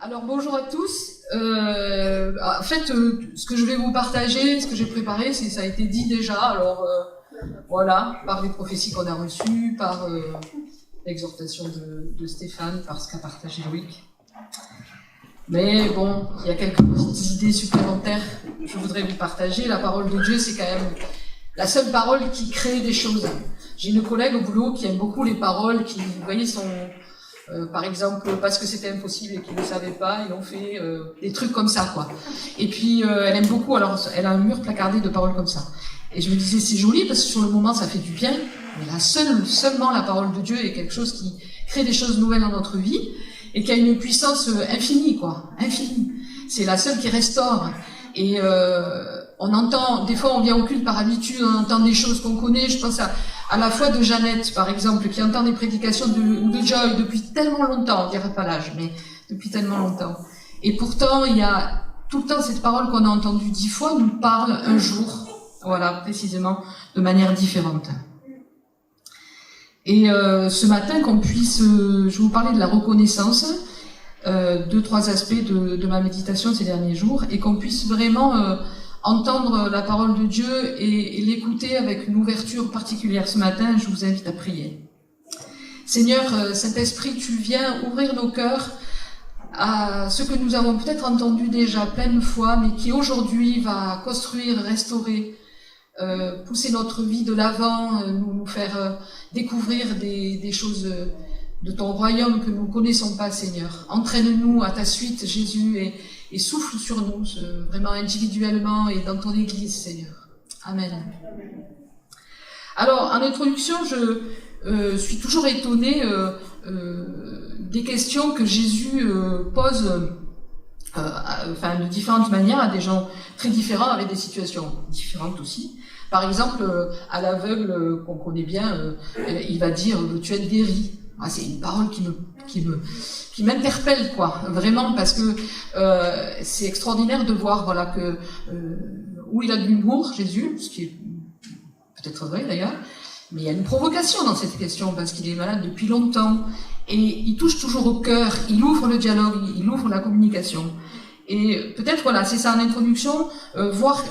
Alors bonjour à tous. En fait, ce que je vais vous partager, ce que j'ai préparé, ça a été dit déjà. Alors voilà, par les prophéties qu'on a reçues, par l'exhortation de Stéphane, par ce qu'a partagé Loïc. Mais bon, il y a quelques petites idées supplémentaires que je voudrais vous partager. La parole de Dieu, c'est quand même la seule parole qui crée des choses. J'ai une collègue au boulot qui aime beaucoup les paroles, qui, vous voyez, sont... par exemple, parce que c'était impossible et qu'ils ne le savaient pas, ils ont fait des trucs comme ça, quoi. Et puis, elle aime beaucoup, alors elle a un mur placardé de paroles comme ça. Et je me disais, c'est joli, parce que sur le moment, ça fait du bien, mais seulement la parole de Dieu est quelque chose qui crée des choses nouvelles dans notre vie, et qui a une puissance infinie, quoi. Infinie. C'est la seule qui restaure. Et on entend, des fois on vient au culte par habitude, on entend des choses qu'on connaît, je pense à la foi de Jeannette, par exemple, qui entend des prédications de Joy depuis tellement longtemps, on dirait pas l'âge, mais depuis tellement longtemps. Et pourtant, il y a tout le temps cette parole qu'on a entendue 10 fois nous parle un jour, voilà, précisément, de manière différente. Et ce matin, qu'on puisse, je vais vous parler de la reconnaissance, 2-3 aspects de ma méditation ces derniers jours, et qu'on puisse vraiment entendre la parole de Dieu et l'écouter avec une ouverture particulière. Ce matin, je vous invite à prier. Seigneur, Saint-Esprit, tu viens ouvrir nos cœurs à ce que nous avons peut-être entendu déjà plein de fois, mais qui aujourd'hui va construire, restaurer, pousser notre vie de l'avant, nous faire découvrir des choses de ton royaume que nous ne connaissons pas, Seigneur. Entraîne-nous à ta suite, Jésus, et souffle sur nous, vraiment individuellement et dans ton Église, Seigneur. Amen. Alors, en introduction, je suis toujours étonnée des questions que Jésus pose de différentes manières à des gens très différents, avec des situations différentes aussi. Par exemple, à l'aveugle qu'on connaît bien, il va dire « tu es guéri ». Ah, c'est une parole qui m'interpelle, quoi, vraiment, parce que c'est extraordinaire de voir, voilà, que où il a de l'humour, Jésus, ce qui est peut-être vrai d'ailleurs, mais il y a une provocation dans cette question, parce qu'il est malade depuis longtemps, et il touche toujours au cœur, il ouvre le dialogue, il ouvre la communication. Et peut-être, voilà, c'est ça en introduction, voir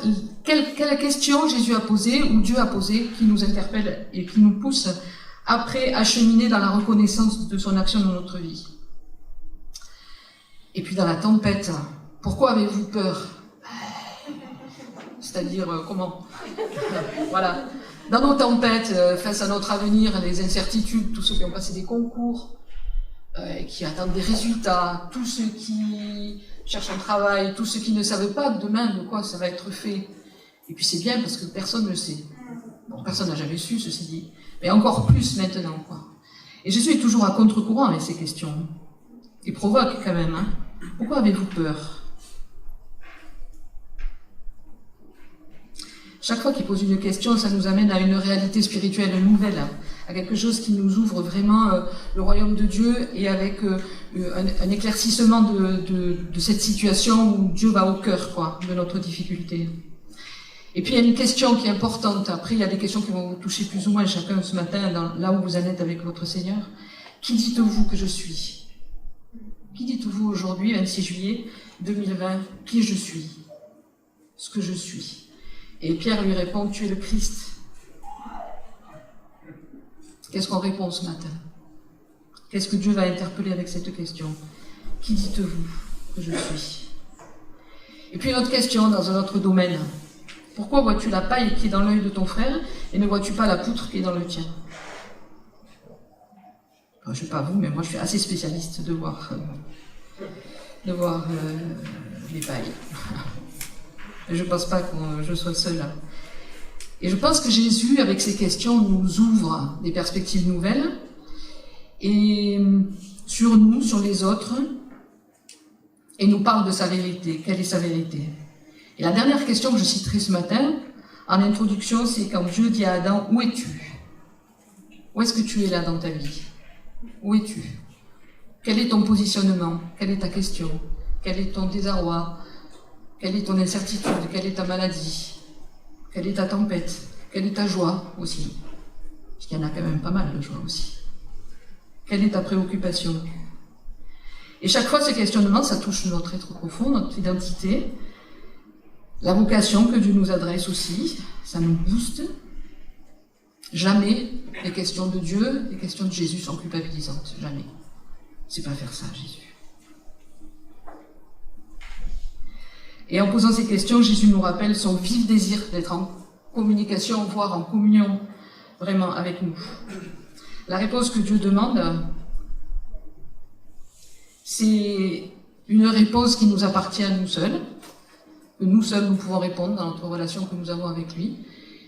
quelle question Jésus a posée, ou Dieu a posée, qui nous interpelle et qui nous pousse après à cheminer dans la reconnaissance de son action dans notre vie. Et puis dans la tempête, pourquoi avez-vous peur? C'est-à-dire, comment? Voilà. Dans nos tempêtes, face à notre avenir, les incertitudes, tous ceux qui ont passé des concours, qui attendent des résultats, tous ceux qui cherchent un travail, tous ceux qui ne savent pas demain de quoi ça va être fait. Et puis c'est bien parce que personne ne le sait. Bon, personne n'a jamais su, ceci dit. Mais encore plus maintenant, quoi. Et Jésus est toujours à contre-courant avec ces questions. Il provoque quand même, hein. Pourquoi avez-vous peur? Chaque fois qu'il pose une question, ça nous amène à une réalité spirituelle nouvelle, à quelque chose qui nous ouvre vraiment le royaume de Dieu, et avec un éclaircissement de cette situation où Dieu va au cœur, quoi, de notre difficulté. Et puis il y a une question qui est importante. Après, il y a des questions qui vont vous toucher plus ou moins chacun ce matin, là où vous en êtes avec votre Seigneur. Qui dites-vous que je suis? Qui dites-vous aujourd'hui, 26 juillet 2020, qui je suis? Ce que je suis. Et Pierre lui répond, tu es le Christ. Qu'est-ce qu'on répond ce matin? Qu'est-ce que Dieu va interpeller avec cette question? Qui dites-vous que je suis? Et puis une autre question dans un autre domaine. Pourquoi vois-tu la paille qui est dans l'œil de ton frère et ne vois-tu pas la poutre qui est dans le tien? Je ne sais pas vous, mais moi je suis assez spécialiste de voir les pailles. Je ne pense pas que je sois seule là. Et je pense que Jésus, avec ces questions, nous ouvre des perspectives nouvelles, et sur nous, sur les autres, et nous parle de sa vérité. Quelle est sa vérité? Et la dernière question que je citerai ce matin, en introduction, c'est quand Dieu dit à Adam, où es-tu? Où est-ce que tu es là dans ta vie? Où es-tu? Quel est ton positionnement? Quelle est ta question? Quel est ton désarroi? Quelle est ton incertitude? Quelle est ta maladie? Quelle est ta tempête? Quelle est ta joie aussi? Parce qu'il y en a quand même pas mal de joie aussi. Quelle est ta préoccupation? Et chaque fois, ce questionnement, ça touche notre être profond, notre identité, la vocation que Dieu nous adresse aussi, ça nous booste. Jamais les questions de Dieu, les questions de Jésus sont culpabilisantes. Jamais. C'est pas faire ça, Jésus. Et en posant ces questions, Jésus nous rappelle son vif désir d'être en communication, voire en communion vraiment avec nous. La réponse que Dieu demande, c'est une réponse qui nous appartient à nous seuls, que nous seuls nous pouvons répondre dans notre relation que nous avons avec lui,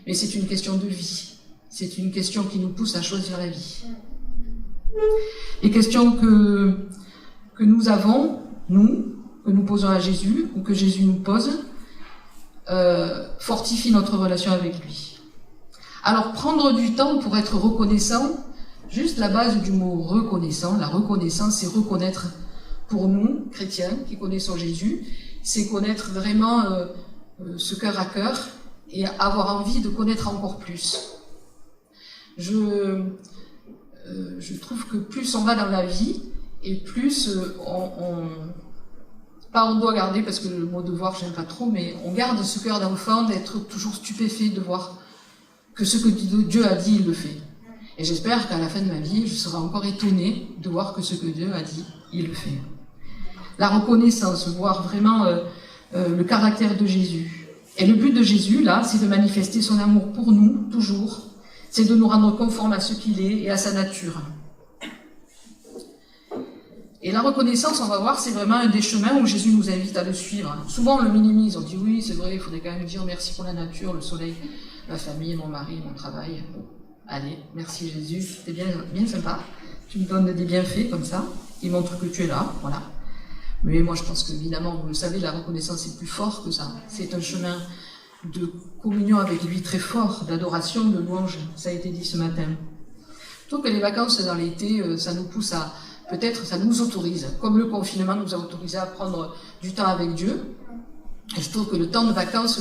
mais c'est une question de vie. C'est une question qui nous pousse à choisir la vie. Les questions que nous avons, que nous posons à Jésus, ou que Jésus nous pose, fortifient notre relation avec lui. Alors, prendre du temps pour être reconnaissant, juste la base du mot reconnaissant, la reconnaissance, c'est reconnaître pour nous, chrétiens, qui connaissons Jésus, c'est connaître vraiment ce cœur à cœur et avoir envie de connaître encore plus. Je trouve que plus on va dans la vie, et plus on doit garder, parce que le mot devoir, je n'aime pas trop, mais on garde ce cœur d'enfant d'être toujours stupéfait de voir que ce que Dieu a dit, il le fait. Et j'espère qu'à la fin de ma vie, je serai encore étonnée de voir que ce que Dieu a dit, il le fait. La reconnaissance, voir vraiment le caractère de Jésus. Et le but de Jésus, là, c'est de manifester son amour pour nous, toujours. C'est de nous rendre conformes à ce qu'il est et à sa nature. Et la reconnaissance, on va voir, c'est vraiment un des chemins où Jésus nous invite à le suivre. Souvent, on le minimise, on dit oui, c'est vrai, il faudrait quand même dire merci pour la nature, le soleil, ma famille, mon mari, mon travail. Bon, allez, merci Jésus, c'était bien sympa. Tu me donnes des bienfaits comme ça, qui montrent que tu es là, voilà. Mais moi, je pense qu'évidemment, vous le savez, la reconnaissance est plus fort que ça. C'est un chemin de communion avec lui très fort, d'adoration, de louange, ça a été dit ce matin. Je trouve que les vacances dans l'été, ça nous pousse à, peut-être, ça nous autorise, comme le confinement nous a autorisé à prendre du temps avec Dieu. Et je trouve que le temps de vacances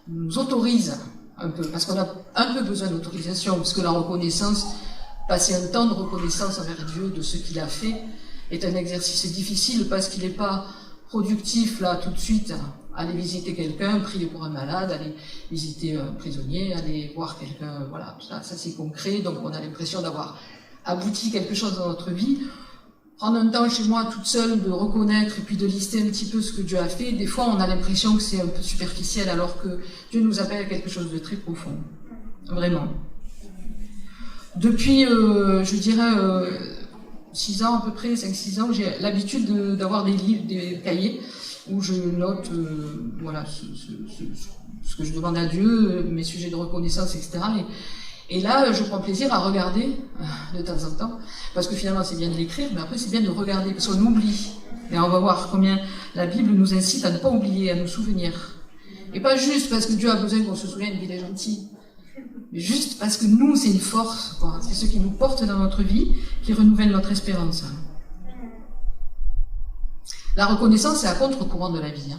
nous autorise un peu, parce qu'on a un peu besoin d'autorisation, parce que la reconnaissance, passer un temps de reconnaissance envers Dieu de ce qu'il a fait, est un exercice difficile, parce qu'il n'est pas productif, là, tout de suite, aller visiter quelqu'un, prier pour un malade, aller visiter un prisonnier, aller voir quelqu'un, voilà, ça c'est concret, donc on a l'impression d'avoir abouti quelque chose dans notre vie. Prendre un temps chez moi toute seule de reconnaître et puis de lister un petit peu ce que Dieu a fait, des fois on a l'impression que c'est un peu superficiel alors que Dieu nous appelle à quelque chose de très profond, vraiment. Depuis, je dirais, 6 ans à peu près, 5-6 ans, j'ai l'habitude d'avoir des livres, des cahiers où je note voilà, ce que je demande à Dieu, mes sujets de reconnaissance, etc. Et là, je prends plaisir à regarder de temps en temps, parce que finalement c'est bien de l'écrire, mais après c'est bien de regarder, parce qu'on oublie. Et on va voir combien la Bible nous incite à ne pas oublier, à nous souvenir. Et pas juste parce que Dieu a besoin qu'on se souvienne qu'il est gentil, mais juste parce que nous, c'est une force, quoi. C'est ce qui nous porte dans notre vie, qui renouvelle notre espérance. La reconnaissance, c'est à contre-courant de la vie. Hein.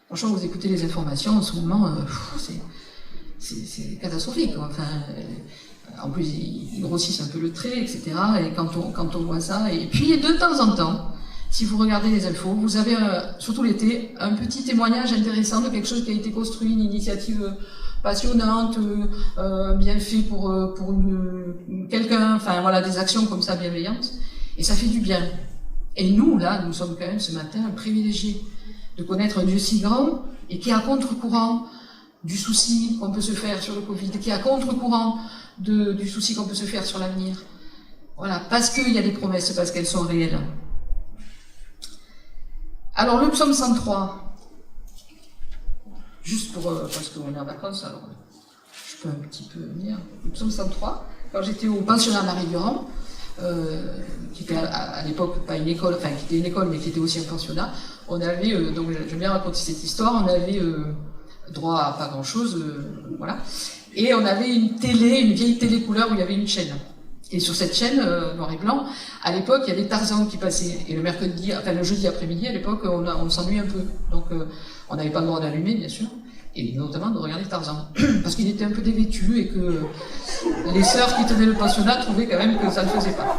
Franchement, vous écoutez les informations en ce moment, c'est catastrophique. Quoi. Enfin, en plus, ils grossissent un peu le trait, etc. Et quand on voit ça, et puis de temps en temps, si vous regardez les infos, vous avez, surtout l'été, un petit témoignage intéressant de quelque chose qui a été construit, une initiative passionnante, bien fait pour quelqu'un, enfin voilà, des actions comme ça bienveillantes, et ça fait du bien. Et nous, là, nous sommes quand même ce matin privilégiés de connaître un Dieu si grand et qui est à contre-courant du souci qu'on peut se faire sur le Covid, qui est à contre-courant du souci qu'on peut se faire sur l'avenir. Voilà, parce qu'il y a des promesses, parce qu'elles sont réelles. Alors, le psaume 103, juste pour, parce qu'on est en vacances, alors je peux un petit peu venir. Le psaume 103, quand j'étais au pensionnat Marie-Durand, qui était à l'époque pas une école, enfin qui était une école mais qui était aussi un pensionnat, on avait, donc j'aime bien raconter cette histoire, on avait droit à pas grand chose, voilà, et on avait une vieille télé couleur où il y avait une chaîne. Et sur cette chaîne, noir et blanc, à l'époque, il y avait Tarzan qui passait. Et le mercredi, enfin le jeudi après-midi, à l'époque, on s'ennuie un peu. Donc, on n'avait pas le droit d'allumer, bien sûr. Et notamment de regarder Tarzan. Parce qu'il était un peu dévêtu et que les sœurs qui tenaient le pensionnat trouvaient quand même que ça ne faisait pas.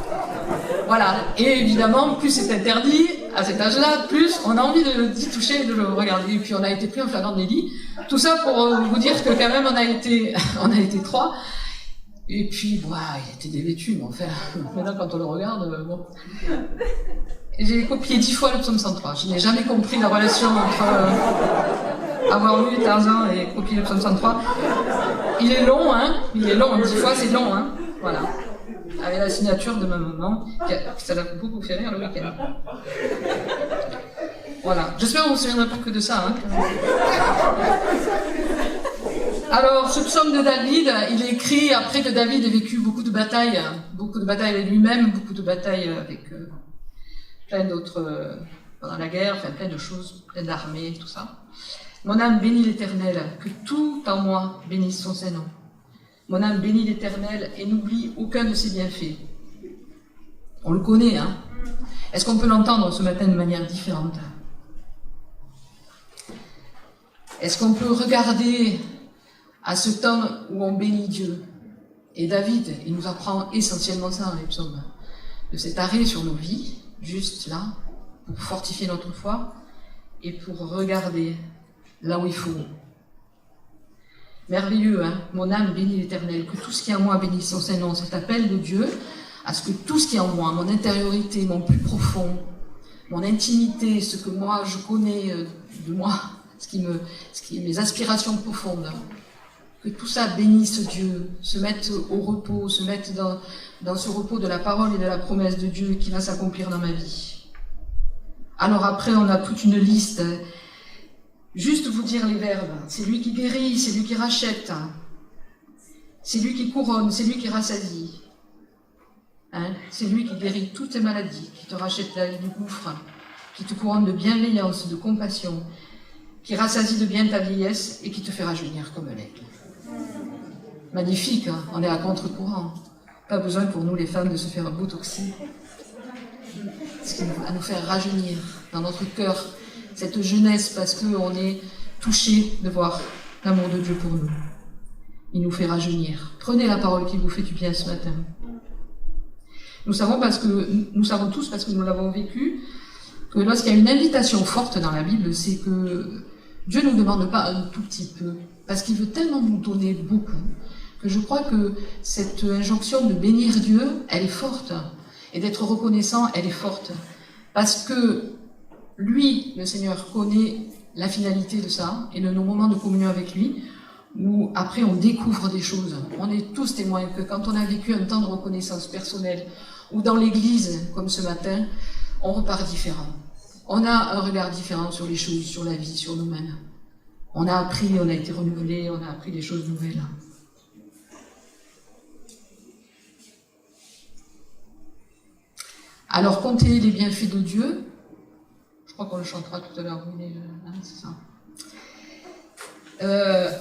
Voilà. Et évidemment, plus c'est interdit, à cet âge-là, plus on a envie d'y toucher et de le regarder. Et puis on a été pris en flagrant délit. Tout ça pour vous dire que quand même on a été 3. Et puis, il était dévêtu, mais enfin, maintenant quand on le regarde, bon. J'ai copié 10 fois le psaume 103. Je n'ai jamais compris la relation entre avoir lu Tarzan et copier le psaume 103. Il est long, hein. Il est long, 10 fois c'est long, hein. Voilà. Avec la signature de ma maman, ça l'a beaucoup fait rire le week-end. Voilà. J'espère que vous ne vous souviendrez pas que de ça, hein. Alors, ce psaume de David, il est écrit après que David ait vécu beaucoup de batailles avec lui-même, beaucoup de batailles avec plein d'autres, pendant la guerre, enfin plein de choses, plein d'armées, tout ça. Mon âme bénit l'Éternel, que tout en moi bénisse son Saint-Nom. Mon âme bénit l'Éternel et n'oublie aucun de ses bienfaits. On le connaît, hein. Est-ce qu'on peut l'entendre ce matin de manière différente? Est-ce qu'on peut regarder à ce temps où on bénit Dieu? Et David, il nous apprend essentiellement ça dans les psaumes, de cet arrêt sur nos vies, juste là, pour fortifier notre foi et pour regarder là où il faut. Merveilleux, hein? Mon âme bénit l'Éternel, que tout ce qui est en moi bénisse son Saint-Nom. Cet appel de Dieu à ce que tout ce qui est en moi, mon intériorité, mon plus profond, mon intimité, ce que moi je connais de moi, ce qui est mes aspirations profondes, que tout ça bénisse Dieu, se mette au repos, se mette dans ce repos de la parole et de la promesse de Dieu qui va s'accomplir dans ma vie. Alors après, on a toute une liste. Juste vous dire les verbes. C'est lui qui guérit, c'est lui qui rachète. C'est lui qui couronne, c'est lui qui rassasie. Hein? C'est lui qui guérit toutes tes maladies, qui te rachète la vie du gouffre, qui te couronne de bienveillance, de compassion, qui rassasie de bien ta vieillesse et qui te fait rajeunir comme l'aigle. Magnifique, hein? On est à contre-courant. Pas besoin pour nous les femmes de se faire botoxer. Ce qui va nous faire rajeunir dans notre cœur cette jeunesse parce qu'on est touché de voir l'amour de Dieu pour nous. Il nous fait rajeunir. Prenez la parole qui vous fait du bien ce matin. Nous savons tous, parce que nous l'avons vécu, que lorsqu'il y a une invitation forte dans la Bible, c'est que Dieu ne nous demande pas un tout petit peu, parce qu'il veut tellement nous donner beaucoup, que je crois que cette injonction de bénir Dieu, elle est forte. Et d'être reconnaissant, elle est forte. Parce que lui, le Seigneur, connaît la finalité de ça, et de nos moments de communion avec lui, où après on découvre des choses. On est tous témoins que quand on a vécu un temps de reconnaissance personnelle, ou dans l'église, comme ce matin, on repart différent. On a un regard différent sur les choses, sur la vie, sur nous-mêmes. On a appris, on a été renouvelé, on a appris des choses nouvelles. Alors, comptez les bienfaits de Dieu. Je crois qu'on le chantera tout à l'heure, c'est ça.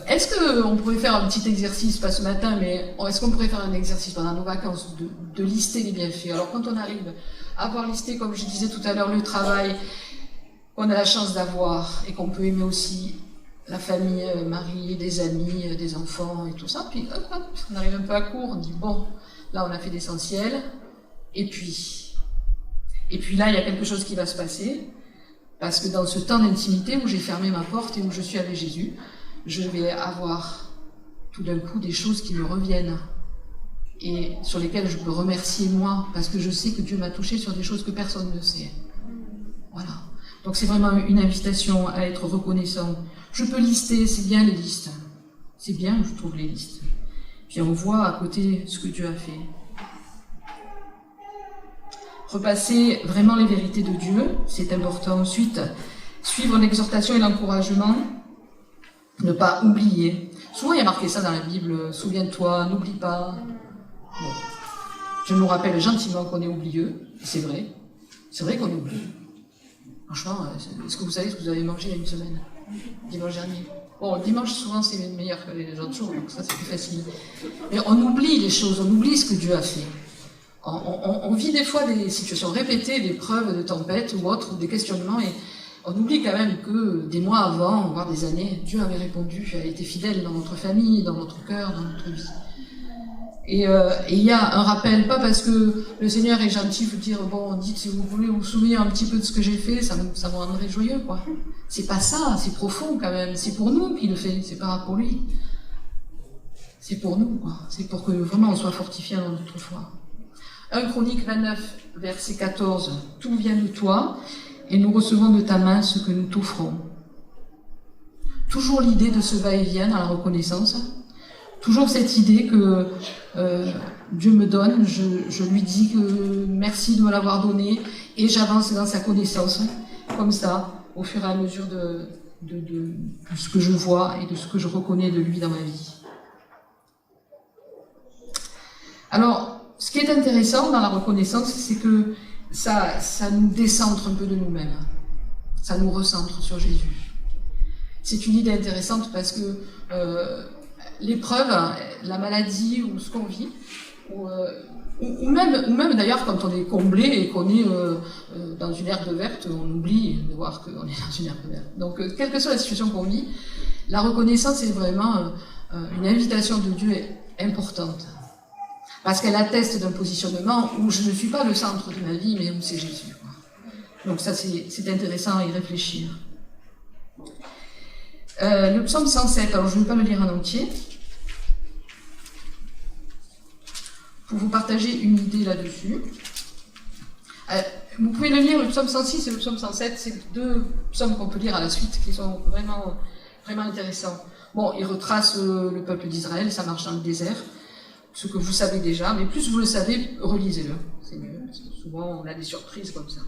Est-ce qu'on pourrait faire un petit exercice, pas ce matin, mais est-ce qu'on pourrait faire un exercice pendant nos vacances de lister les bienfaits? Alors, quand on arrive à avoir listé, comme je disais tout à l'heure, le travail qu'on a la chance d'avoir et qu'on peut aimer aussi la famille, mari, des amis, des enfants et tout ça, puis hop, on arrive un peu à court, on dit bon, là on a fait l'essentiel, et puis là il y a quelque chose qui va se passer, parce que dans ce temps d'intimité où j'ai fermé ma porte et où je suis avec Jésus, je vais avoir tout d'un coup des choses qui me reviennent et sur lesquelles je peux remercier moi, parce que je sais que Dieu m'a touché sur des choses que personne ne sait. Voilà. Donc c'est vraiment une invitation à être reconnaissant. Je peux lister, c'est bien les listes. C'est bien, je trouve, les listes. Puis on voit à côté ce que Dieu a fait. Repasser vraiment les vérités de Dieu, c'est important. Ensuite, suivre l'exhortation et l'encouragement. Ne pas oublier. Souvent, il y a marqué ça dans la Bible. Souviens-toi, n'oublie pas. Bon. Je nous rappelle gentiment qu'on est oublieux. C'est vrai. C'est vrai qu'on est oublieux. Franchement, est-ce que vous savez ce que vous avez mangé il y a une semaine? Dimanche dernier. Bon, le dimanche, souvent, c'est meilleur que les autres jours, donc ça, c'est plus facile. Mais on oublie les choses, on oublie ce que Dieu a fait. on vit des fois des situations répétées, des preuves de tempête ou autres, ou des questionnements, et on oublie quand même que des mois avant, voire des années, Dieu avait répondu, a été fidèle dans notre famille, dans notre cœur, dans notre vie. Et il y a un rappel, pas parce que le Seigneur est gentil, vous dire, bon, dites si vous voulez, vous vous souvenez un petit peu de ce que j'ai fait, ça me rendrait joyeux, quoi. C'est pas ça, c'est profond quand même, c'est pour nous qu'il le fait, c'est pas pour lui. C'est pour nous, quoi. C'est pour que vraiment on soit fortifiés dans notre foi. 1 Chroniques 29, verset 14, « Tout vient de toi, et nous recevons de ta main ce que nous t'offrons. » Toujours l'idée de ce va-et-vient dans la reconnaissance, toujours cette idée que Dieu me donne, je lui dis que merci de me l'avoir donné, et j'avance dans sa connaissance, comme ça, au fur et à mesure de ce que je vois et de ce que je reconnais de lui dans ma vie. Alors, ce qui est intéressant dans la reconnaissance, c'est que ça nous décentre un peu de nous-mêmes. Ça nous recentre sur Jésus. C'est une idée intéressante parce que l'épreuve, la maladie ou ce qu'on vit, ou même d'ailleurs quand on est comblé et qu'on est dans une herbe verte, on oublie de voir qu'on est dans une herbe verte. Donc, quelle que soit la situation qu'on vit, la reconnaissance est vraiment une invitation de Dieu importante. Parce qu'elle atteste d'un positionnement où je ne suis pas le centre de ma vie, mais où c'est Jésus. Donc ça, c'est intéressant à y réfléchir. Le psaume 107, alors je ne vais pas le lire en entier. Pour vous partager une idée là-dessus. Vous pouvez le lire, le psaume 106 et le psaume 107, c'est deux psaumes qu'on peut lire à la suite, qui sont vraiment, vraiment intéressants. Bon, ils retracent le peuple d'Israël, ça marche dans le désert, ce que vous savez déjà, mais plus vous le savez, relisez-le, c'est mieux, parce que souvent on a des surprises comme ça.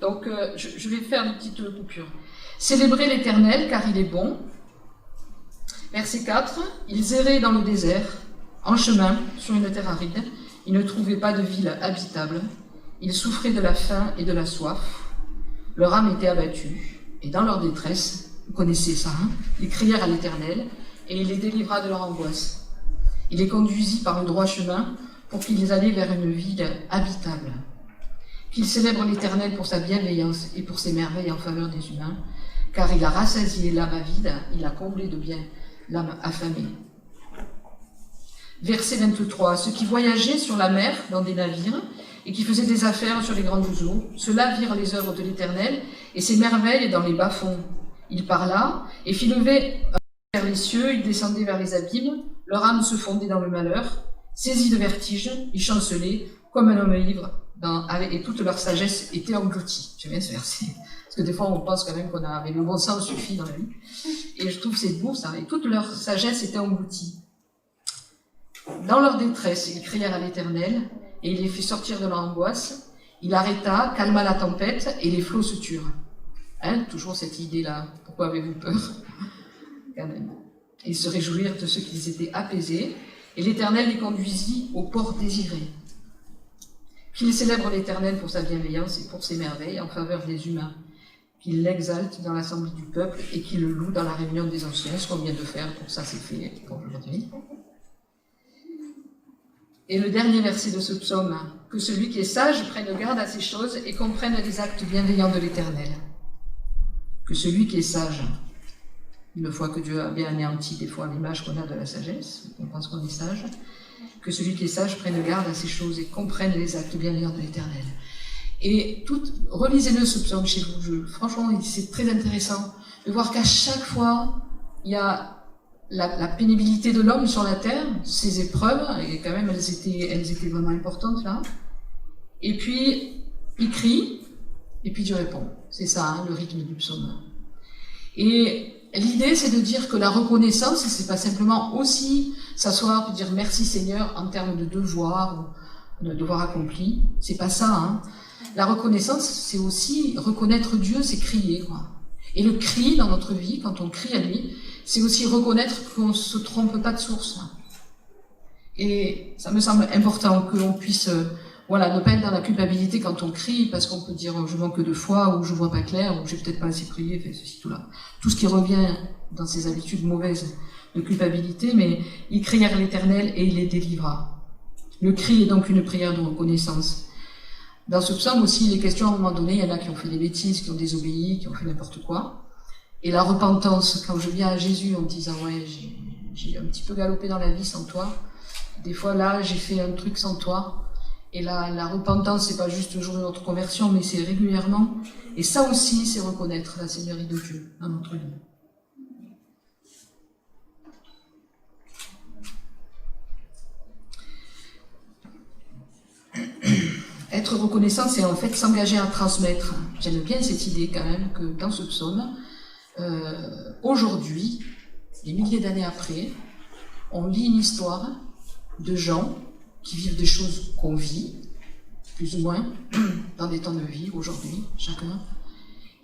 Donc, je vais faire une petite coupure. Célébrez l'Éternel, car il est bon. Verset 4, ils erraient dans le désert, en chemin, sur une terre aride, ils ne trouvaient pas de ville habitable, ils souffraient de la faim et de la soif, leur âme était abattue, et dans leur détresse, vous connaissez ça, hein, ils crièrent à l'Éternel, et il les délivra de leur angoisse. Il les conduisit par le droit chemin pour qu'ils allaient vers une ville habitable. Qu'ils célèbrent l'Éternel pour sa bienveillance et pour ses merveilles en faveur des humains, car il a rassasié l'âme avide, il a comblé de bien l'âme affamée. Verset 23. Ceux qui voyageaient sur la mer dans des navires et qui faisaient des affaires sur les grandes eaux, ceux-là virent les œuvres de l'Éternel et ses merveilles dans les bas-fonds. Il parla et fit lever vers les cieux, il descendait vers les abîmes, leur âme se fondait dans le malheur, saisis de vertige, ils chancelaient comme un homme ivre, et toute leur sagesse était engloutie. J'aime bien ce verset, parce que des fois on pense quand même qu'on a, avec le bon sens suffit dans la vie, et je trouve que c'est beau ça, et toute leur sagesse était engloutie. Dans leur détresse, ils crièrent à l'Éternel, et il les fit sortir de leur angoisse, il arrêta, calma la tempête, et les flots se turent. Hein, toujours cette idée-là, pourquoi avez-vous peur? Quand même. Ils se réjouirent de ce qu'ils étaient apaisés, et l'Éternel les conduisit au port désiré. Qu'il célèbre l'Éternel pour sa bienveillance et pour ses merveilles en faveur des humains, qu'il l'exalte dans l'assemblée du peuple et qu'il le loue dans la réunion des anciens, ce qu'on vient de faire, pour ça c'est fait pour aujourd'hui. Et le dernier verset de ce psaume, que celui qui est sage prenne garde à ces choses et comprenne les actes bienveillants de l'Éternel. Que celui qui est sage, une fois que Dieu a bien anéanti des fois l'image qu'on a de la sagesse, on pense qu'on est sage, que celui qui est sage prenne garde à ces choses et comprenne les actes bienveillants de l'Éternel. Et relisez-le ce psaume chez vous. Franchement, c'est très intéressant de voir qu'à chaque fois, il y a la pénibilité de l'homme sur la terre, ses épreuves, et quand même elles étaient vraiment importantes là. Et puis, il crie, et puis Dieu répond. C'est ça, hein, le rythme du psaume. Et l'idée, c'est de dire que la reconnaissance, c'est pas simplement aussi s'asseoir et dire merci Seigneur en termes de devoir ou de devoir accompli. C'est pas ça, hein. La reconnaissance, c'est aussi reconnaître Dieu, c'est crier, quoi. Et le cri dans notre vie, quand on crie à lui, c'est aussi reconnaître qu'on ne se trompe pas de source. Et ça me semble important que l'on puisse, ne pas être dans la culpabilité quand on crie, parce qu'on peut dire je manque de foi, ou je vois pas clair, ou j'ai peut-être pas assez prié, fait ceci, tout là. Tout ce qui revient dans ces habitudes mauvaises de culpabilité, mais ils crièrent à l'Éternel et il les délivra. Le cri est donc une prière de reconnaissance. Dans ce psaume aussi, il est question à un moment donné, il y en a qui ont fait des bêtises, qui ont désobéi, qui ont fait n'importe quoi. Et la repentance, quand je viens à Jésus en me disant « Ouais, j'ai un petit peu galopé dans la vie sans toi. Des fois, là, j'ai fait un truc sans toi. » Et la repentance, c'est pas juste le jour de notre conversion, mais c'est régulièrement. Et ça aussi, c'est reconnaître la Seigneurie de Dieu dans notre vie. Être reconnaissant, c'est en fait s'engager à transmettre. J'aime bien cette idée quand même que dans ce psaume, aujourd'hui, des milliers d'années après, on lit une histoire de gens qui vivent des choses qu'on vit, plus ou moins, dans des temps de vie aujourd'hui, chacun.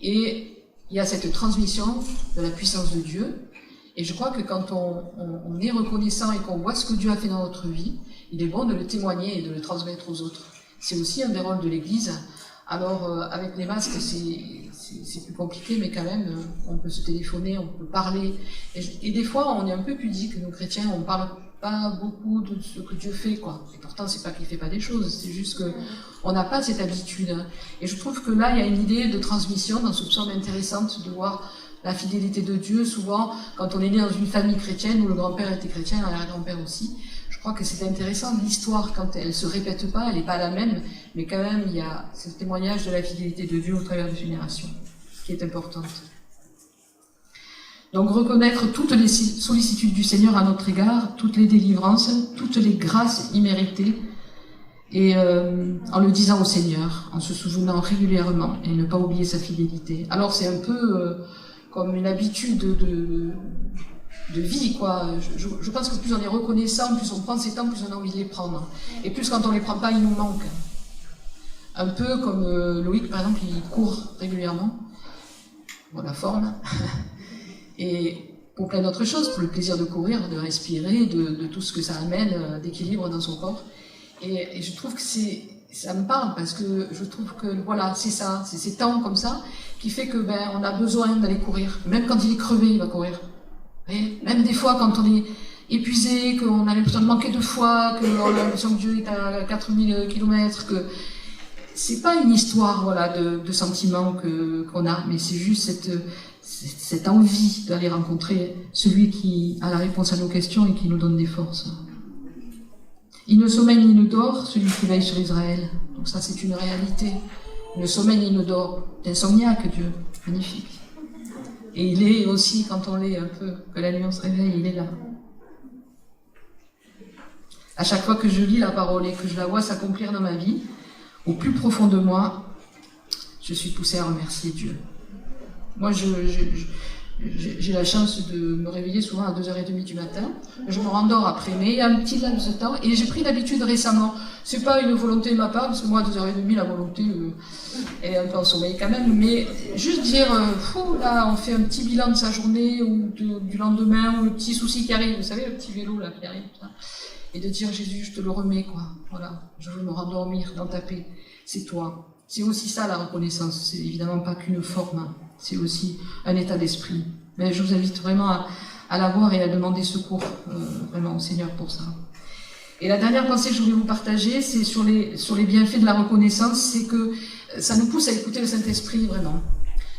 Et il y a cette transmission de la puissance de Dieu. Et je crois que quand on est reconnaissant et qu'on voit ce que Dieu a fait dans notre vie, il est bon de le témoigner et de le transmettre aux autres. C'est aussi un des rôles de l'Église. Alors, avec les masques, c'est plus compliqué, mais quand même, on peut se téléphoner, on peut parler. Et des fois, on est un peu pudique, nous chrétiens, on parle pas beaucoup de ce que Dieu fait, quoi. Et pourtant, c'est pas qu'il fait pas des choses, c'est juste que on n'a pas cette habitude. Et je trouve que là, il y a une idée de transmission dans ce psaume intéressante de voir la fidélité de Dieu. Souvent, quand on est né dans une famille chrétienne où le grand-père était chrétien, l'arrière-grand-père aussi, je crois que c'est intéressant. L'histoire, quand elle se répète pas, elle n'est pas la même, mais quand même, il y a ce témoignage de la fidélité de Dieu au travers des générations, qui est importante. Donc, reconnaître toutes les sollicitudes du Seigneur à notre égard, toutes les délivrances, toutes les grâces imméritées, et en le disant au Seigneur, en se souvenant régulièrement, et ne pas oublier sa fidélité. Alors, c'est un peu comme une habitude de vie, quoi. Je pense que plus on est reconnaissant, plus on prend ces temps, plus on a envie de les prendre. Et plus quand on les prend pas, ils nous manquent. Un peu comme Loïc, par exemple, il court régulièrement. Bon, la forme. Et pour plein d'autres choses, pour le plaisir de courir, de respirer, de tout ce que ça amène d'équilibre dans son corps. Et je trouve que ça me parle parce que je trouve que voilà, c'est ça, c'est ces temps comme ça qui fait que on a besoin d'aller courir. Même quand il est crevé, il va courir. Et même des fois, quand on est épuisé, qu'on a l'impression de manquer de foi, qu'on a l'impression que Dieu est à 4000 km, que c'est pas une histoire, voilà, de sentiments qu'on a, mais c'est juste cette envie d'aller rencontrer celui qui a la réponse à nos questions et qui nous donne des forces. Il ne sommeille ni ne dort, celui qui veille sur Israël. Donc ça, c'est une réalité. Il ne sommeille ni ne dort. L'insomniaque, Dieu. Magnifique. Et il est aussi, quand on l'est un peu, que la nuit on se réveille, il est là. À chaque fois que je lis la parole et que je la vois s'accomplir dans ma vie, au plus profond de moi, je suis poussée à remercier Dieu. Moi, j'ai la chance de me réveiller souvent à 2h30 du matin. Je me rendors après, mais il y a un petit laps de temps, et j'ai pris l'habitude récemment. C'est pas une volonté de ma part, parce que moi, à 2h30, la volonté est un peu en sommeil quand même, mais juste dire, là, on fait un petit bilan de sa journée, ou du lendemain, ou le petit souci qui arrive, vous savez, le petit vélo là qui arrive, ça. Et de dire, Jésus, je te le remets, quoi. Voilà, je veux me rendormir dans ta paix. C'est toi. C'est aussi ça, la reconnaissance. C'est évidemment pas qu'une forme. C'est aussi un état d'esprit. Mais je vous invite vraiment à la voir et à demander secours vraiment au Seigneur pour ça. Et la dernière pensée que je voulais vous partager, c'est sur les bienfaits de la reconnaissance, c'est que ça nous pousse à écouter le Saint-Esprit vraiment.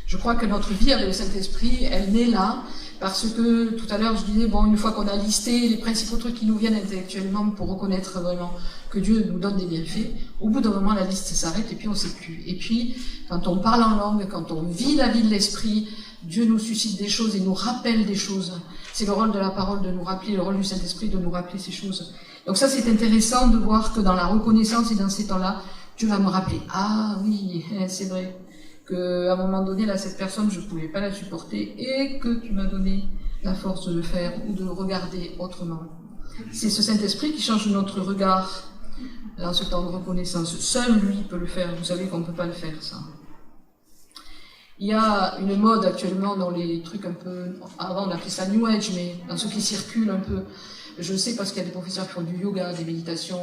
Je crois que notre vie avec le Saint-Esprit, elle naît là, parce que tout à l'heure je disais, une fois qu'on a listé les principaux trucs qui nous viennent intellectuellement pour reconnaître vraiment que Dieu nous donne des bienfaits, au bout d'un moment la liste s'arrête et puis on ne sait plus. Et puis, quand on parle en langue, quand on vit la vie de l'Esprit, Dieu nous suscite des choses et nous rappelle des choses. C'est le rôle de la parole de nous rappeler, le rôle du Saint-Esprit de nous rappeler ces choses. Donc ça, c'est intéressant de voir que dans la reconnaissance et dans ces temps-là, Dieu va me rappeler, ah oui, c'est vrai, qu'à un moment donné, là, cette personne, je ne pouvais pas la supporter et que tu m'as donné la force de le faire ou de regarder autrement. C'est ce Saint-Esprit qui change notre regard dans ce temps de reconnaissance. Seul lui peut le faire. Vous savez qu'on ne peut pas le faire, ça. Il y a une mode actuellement dans les trucs un peu... Avant, on appelait ça New Age, mais dans ce qui circule un peu... Je sais parce qu'il y a des professeurs qui font du yoga, des méditations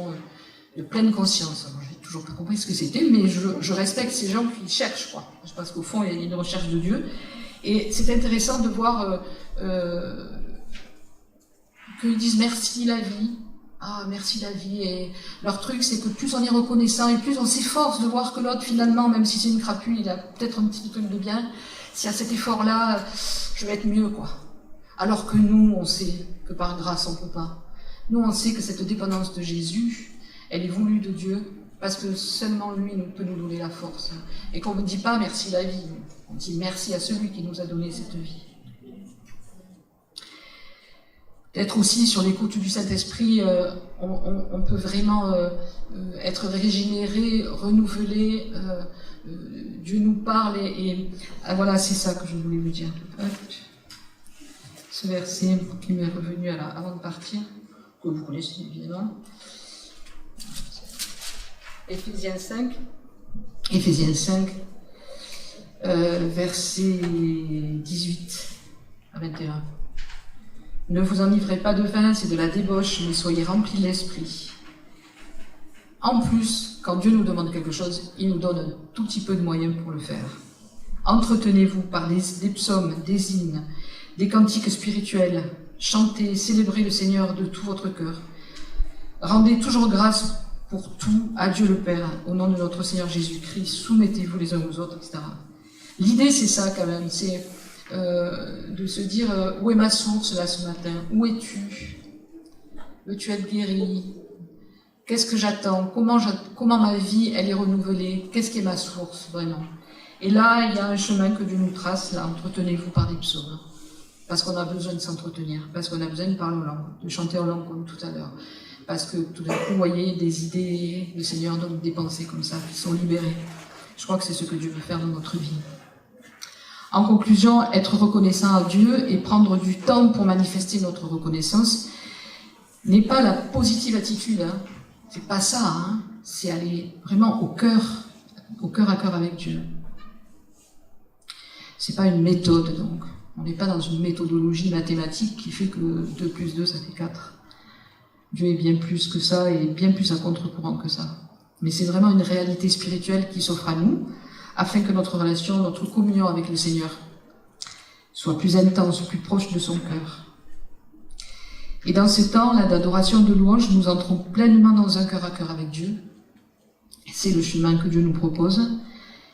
de pleine conscience. Alors, j'ai toujours pas compris ce que c'était, mais je respecte ces gens qui cherchent, quoi. Je pense qu'au fond, il y a une recherche de Dieu. Et c'est intéressant de voir qu'ils disent merci la vie, Ah, merci la vie. Et leur truc, c'est que plus on est reconnaissant et plus on s'efforce de voir que l'autre, finalement, même si c'est une crapule, il a peut-être un petit truc de bien. S'il y a cet effort-là, je vais être mieux, quoi. Alors que nous, on sait que par grâce, on peut pas. Nous, on sait que cette dépendance de Jésus, elle est voulue de Dieu, parce que seulement lui peut nous donner la force. Et qu'on ne dit pas merci la vie, on dit merci à celui qui nous a donné cette vie. Peut-être aussi sur l'écoute du Saint-Esprit, on peut vraiment être régénéré, renouvelé. Dieu nous parle et voilà, c'est ça que je voulais vous dire. Ce verset qui m'est revenu avant de partir, que vous connaissez évidemment. Éphésiens 5, verset 18 à 21. Ne vous enivrez pas de vin, c'est de la débauche, mais soyez remplis de l'esprit. En plus, quand Dieu nous demande quelque chose, il nous donne un tout petit peu de moyens pour le faire. Entretenez-vous par des psaumes, des hymnes, des cantiques spirituels. Chantez, célébrez le Seigneur de tout votre cœur. Rendez toujours grâce pour tout à Dieu le Père, au nom de notre Seigneur Jésus-Christ. Soumettez-vous les uns aux autres, etc. L'idée, c'est ça quand même, c'est de se dire où est ma source là ce matin? Où es-tu? Veux-tu être guéri? Qu'est-ce que j'attends? Comment ma vie elle est renouvelée? Qu'est-ce qui est ma source vraiment? Et là, il y a un chemin que Dieu nous trace, là, entretenez-vous par des psaumes. Parce qu'on a besoin de s'entretenir, parce qu'on a besoin de parler en langue, de chanter en langue comme tout à l'heure. Parce que tout d'un coup, vous voyez, des idées, le Seigneur donne des pensées comme ça, qui sont libérées. Je crois que c'est ce que Dieu veut faire dans notre vie. En conclusion, être reconnaissant à Dieu et prendre du temps pour manifester notre reconnaissance n'est pas la positive attitude. Hein. C'est pas ça. Hein. C'est aller vraiment au cœur à cœur avec Dieu. C'est pas une méthode, donc. On n'est pas dans une méthodologie mathématique qui fait que 2 plus 2, ça fait 4. Dieu est bien plus que ça et bien plus à contre-courant que ça. Mais c'est vraiment une réalité spirituelle qui s'offre à nous, afin que notre relation, notre communion avec le Seigneur soit plus intense, plus proche de son cœur. Et dans ce temps-là d'adoration, de louange, nous entrons pleinement dans un cœur à cœur avec Dieu. C'est le chemin que Dieu nous propose,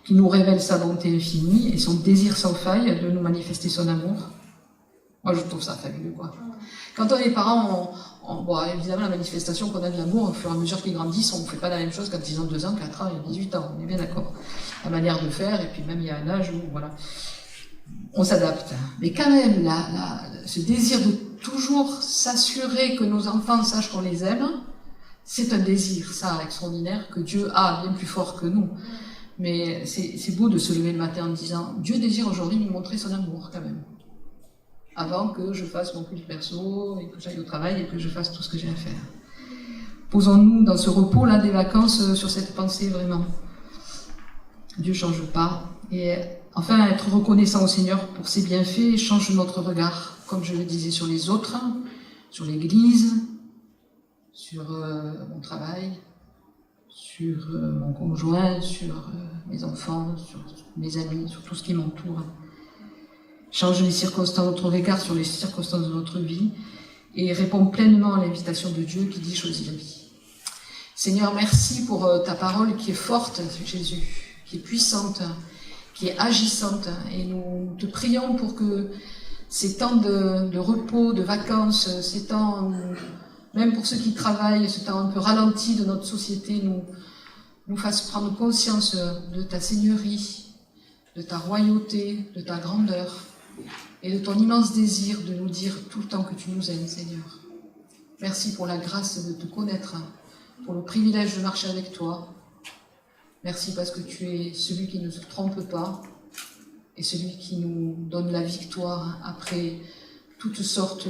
qui nous révèle sa bonté infinie et son désir sans faille de nous manifester son amour. Moi, je trouve ça fabuleux, quoi. Quand on est parents, bon, évidemment, la manifestation qu'on a de l'amour, au fur et à mesure qu'ils grandissent, on ne fait pas la même chose quand ils ont 2 ans, 4 ans et 18 ans, on est bien d'accord. La manière de faire, et puis même il y a un âge où, voilà, on s'adapte. Mais quand même, ce désir de toujours s'assurer que nos enfants sachent qu'on les aime, c'est un désir, ça, extraordinaire, que Dieu a bien plus fort que nous. Mais c'est beau de se lever le matin en disant, Dieu désire aujourd'hui nous montrer son amour, quand même. Avant que je fasse mon culte perso, et que j'aille au travail, et que je fasse tout ce que j'ai à faire. Posons-nous dans ce repos-là des vacances sur cette pensée, vraiment. Dieu ne change pas. Et enfin, être reconnaissant au Seigneur pour ses bienfaits change notre regard, comme je le disais, sur les autres, sur l'Église, sur mon travail, sur mon conjoint, sur mes enfants, sur mes amis, sur tout ce qui m'entoure. Change les circonstances, notre regard sur les circonstances de notre vie et répond pleinement à l'invitation de Dieu qui dit « choisis la vie ». Seigneur, merci pour ta parole qui est forte, Jésus, qui est puissante, qui est agissante. Et nous te prions pour que ces temps de repos, de vacances, ces temps, même pour ceux qui travaillent, ce temps un peu ralenti de notre société, nous fassent prendre conscience de ta seigneurie, de ta royauté, de ta grandeur et de ton immense désir de nous dire tout le temps que tu nous aimes, Seigneur. Merci pour la grâce de te connaître, pour le privilège de marcher avec toi. Merci parce que tu es celui qui ne se trompe pas et celui qui nous donne la victoire après toutes sortes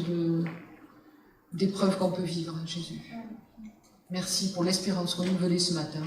d'épreuves qu'on peut vivre, Jésus. Merci pour l'espérance renouvelée ce matin.